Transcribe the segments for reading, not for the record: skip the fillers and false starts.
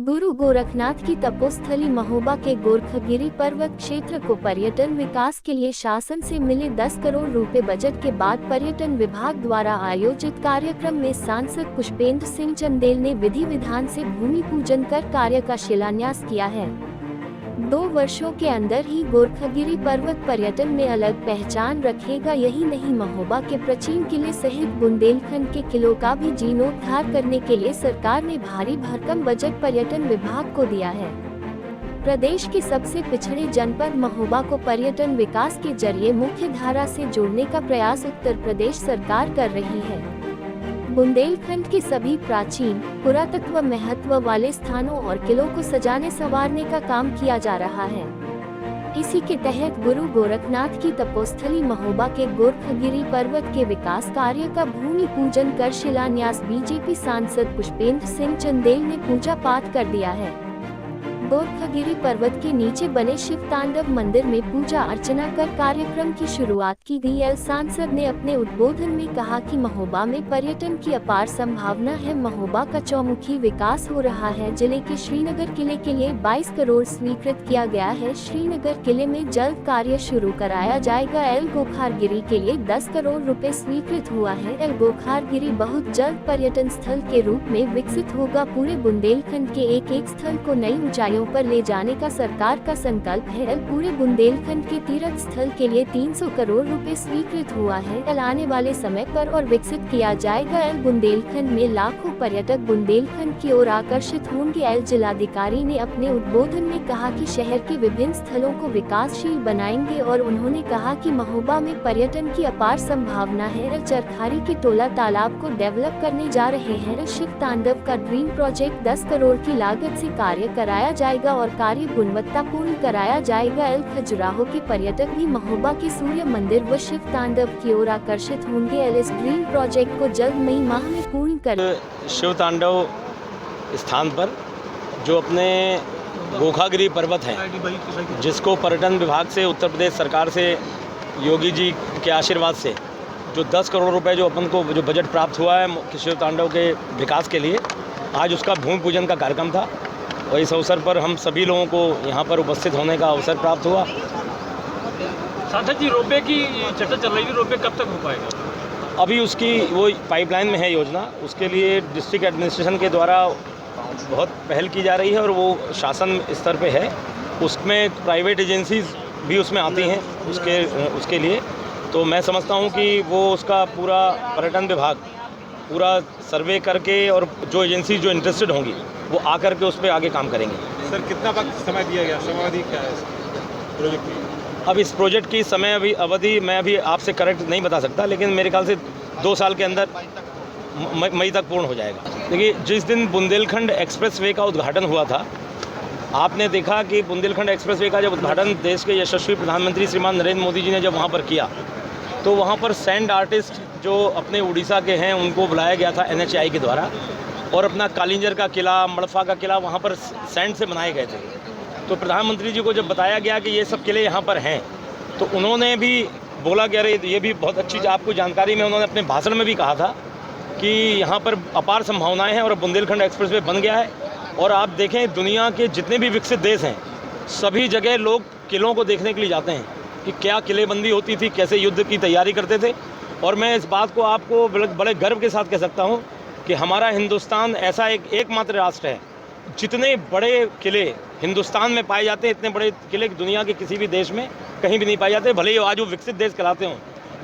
गुरु गोरखनाथ की तपोस्थली महोबा के गोरखगिरी पर्वत क्षेत्र को पर्यटन विकास के लिए शासन से मिले 10 करोड़ रुपए बजट के बाद पर्यटन विभाग द्वारा आयोजित कार्यक्रम में सांसद पुष्पेंद्र सिंह चंदेल ने विधि विधान से भूमि पूजन कर कार्य का शिलान्यास किया है। 2 वर्षों के अंदर ही गोरखगिरी पर्वत पर्यटन में अलग पहचान रखेगा। यही नहीं, महोबा के प्राचीन किले सहित बुंदेलखंड के किलों का भी जीर्णोद्धार करने के लिए सरकार ने भारी भरकम बजट पर्यटन विभाग को दिया है। प्रदेश के सबसे पिछड़े जनपद महोबा को पर्यटन विकास के जरिए मुख्य धारा से जोड़ने का प्रयास उत्तर प्रदेश सरकार कर रही है। बुंदेलखंड के सभी प्राचीन पुरातत्व महत्व वाले स्थानों और किलों को सजाने संवारने का काम किया जा रहा है। इसी के तहत गुरु गोरखनाथ की तपोस्थली महोबा के गोरखगिरी पर्वत के विकास कार्य का भूमि पूजन कर शिलान्यास बीजेपी सांसद पुष्पेंद्र सिंह चंदेल ने पूजा पाठ कर दिया है। गोरखगिरी पर्वत के नीचे बने शिव तांडव मंदिर में पूजा अर्चना कर कार्यक्रम की शुरुआत की गई। सांसद ने अपने उद्बोधन में कहा कि महोबा में पर्यटन की अपार संभावना है। महोबा का चौमुखी विकास हो रहा है। जिले के श्रीनगर किले के लिए 22 करोड़ स्वीकृत किया गया है। श्रीनगर किले में जल्द कार्य शुरू कराया जाएगा। एल गोखारगिरी के लिए 10 करोड़ रुपए स्वीकृत हुआ है। एल गोखारगिरी बहुत जल्द पर्यटन स्थल के रूप में विकसित होगा। पूरे बुंदेलखंड के एक स्थल को नई ऊंचाइयों पर ले जाने का सरकार का संकल्प है। पूरे बुंदेलखंड के तीर्थ स्थल के लिए 300 करोड़ रुपए स्वीकृत हुआ है। आने वाले समय पर और विकसित किया जाएगा। बुंदेलखंड में लाखों पर्यटक बुंदेलखंड की ओर आकर्षित होंगे। जिलाधिकारी ने अपने उद्बोधन में कहा कि शहर के विभिन्न स्थलों को विकासशील बनाएंगे और उन्होंने कहा कि महोबा में पर्यटन की अपार संभावना है। चरखारी के टोला तालाब को डेवलप करने जा रहे हैं। शिव तांडव का ड्रीम प्रोजेक्ट 10 करोड़ की लागत से कार्य कराया जाएगा और कार्य गुणवत्तापूर्ण कराया जाएगा। खजुराहो के पर्यटक भी महोबा के सूर्य मंदिर व शिव तांडव की ओर आकर्षित होंगे। इस ड्रीम प्रोजेक्ट को जल्द मई माह में पूर्ण कर शिव तांडव स्थान पर जो अपने गोखागिरी पर्वत है, जिसको पर्यटन विभाग से उत्तर प्रदेश सरकार से योगी जी के आशीर्वाद से जो 10 करोड़ रुपए जो अपन को जो बजट प्राप्त हुआ है शिव तांडव के विकास के लिए, आज उसका भूमि पूजन का कार्यक्रम था और इस अवसर पर हम सभी लोगों को यहाँ पर उपस्थित होने का अवसर प्राप्त हुआ। सांसद जी, रोपवे की चर्चा चल रही थी, रोपवे कब तक हो पाएगा? अभी उसकी वो पाइपलाइन में है योजना, उसके लिए डिस्ट्रिक्ट एडमिनिस्ट्रेशन के द्वारा बहुत पहल की जा रही है और वो शासन स्तर पे है। उसमें प्राइवेट एजेंसीज भी उसमें आती हैं उसके लिए। तो मैं समझता हूँ कि वो उसका पूरा पर्यटन विभाग पूरा सर्वे करके और जो एजेंसी जो इंटरेस्टेड होंगी वो आकर के उस पर आगे काम करेंगे। सर, कितना वक्त समय दिया गया, समयावधि क्या है इस प्रोजेक्ट की? अब इस प्रोजेक्ट की समय अवधि मैं अभी आपसे करेक्ट नहीं बता सकता, लेकिन मेरे ख्याल से 2 साल के अंदर मई तक पूर्ण हो जाएगा। देखिए, जिस दिन बुंदेलखंड एक्सप्रेसवे का उद्घाटन हुआ था, आपने देखा कि बुंदेलखंड एक्सप्रेसवे का जब उद्घाटन देश के यशस्वी प्रधानमंत्री श्रीमान नरेंद्र मोदी जी ने जब वहाँ पर किया, तो वहाँ पर सैंड आर्टिस्ट जो अपने उड़ीसा के हैं उनको बुलाया गया था NHAI के द्वारा, और अपना कालिंजर का किला, मड़फा का किला वहाँ पर सैंड से बनाए गए थे। तो प्रधानमंत्री जी को जब बताया गया कि ये सब किले यहाँ पर हैं, तो उन्होंने भी बोला कि अरे ये भी बहुत अच्छी आपको जानकारी में, उन्होंने अपने भाषण में भी कहा था कि यहाँ पर अपार संभावनाएं हैं और बुंदेलखंड एक्सप्रेसवे बन गया है। और आप देखें, दुनिया के जितने भी विकसित देश हैं, सभी जगह लोग किलों को देखने के लिए जाते हैं कि क्या किलेबंदी होती थी, कैसे युद्ध की तैयारी करते थे। और मैं इस बात को आपको बड़े गर्व के साथ कह सकता हूँ कि हमारा हिंदुस्तान ऐसा एकमात्र राष्ट्र है, जितने बड़े किले हिंदुस्तान में पाए जाते हैं, इतने बड़े किले दुनिया के किसी भी देश में कहीं भी नहीं पाए जाते। भले ही आज वो विकसित देश कहलाते हों,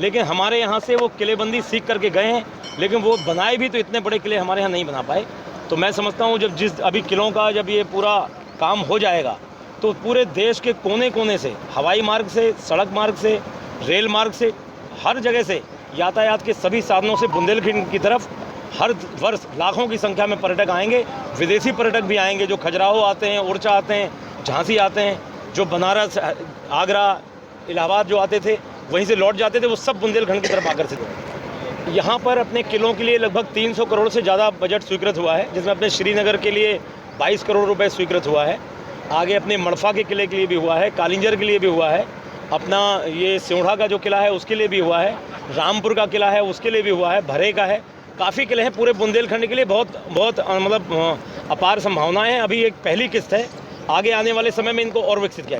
लेकिन हमारे यहाँ से वो किलेबंदी सीख करके गए हैं, लेकिन वो बनाए भी तो इतने बड़े किले हमारे यहाँ नहीं बना पाए। तो मैं समझता हूँ जब अभी किलों का जब ये पूरा काम हो जाएगा, तो पूरे देश के कोने कोने से, हवाई मार्ग से, सड़क मार्ग से, रेल मार्ग से, हर जगह से यातायात के सभी साधनों से बुंदेलखंड की तरफ हर वर्ष लाखों की संख्या में पर्यटक आएंगे। विदेशी पर्यटक भी आएंगे, जो खजुराहो आते हैं, ओरछा आते हैं, झांसी आते हैं, जो बनारस, आगरा, इलाहाबाद जो आते थे, वहीं से लौट जाते थे, वो सब बुंदेलखंड की तरफ आकर्षित हुए। यहाँ पर अपने किलों के लिए लगभग 300 करोड़ से ज़्यादा बजट स्वीकृत हुआ है, जिसमें अपने श्रीनगर के लिए 22 करोड़ रुपये स्वीकृत हुआ है। आगे अपने मड़फा के किले के लिए भी हुआ है, कालिंजर के लिए भी हुआ है, अपना ये सिवड़ा का जो किला है उसके लिए भी हुआ है, रामपुर का किला है उसके लिए भी हुआ है, भरे का है, काफ़ी किले हैं पूरे बुंदेलखंड के लिए। बहुत मतलब अपार संभावनाएं हैं। अभी एक पहली किस्त है, आगे आने वाले समय में इनको और विकसित किया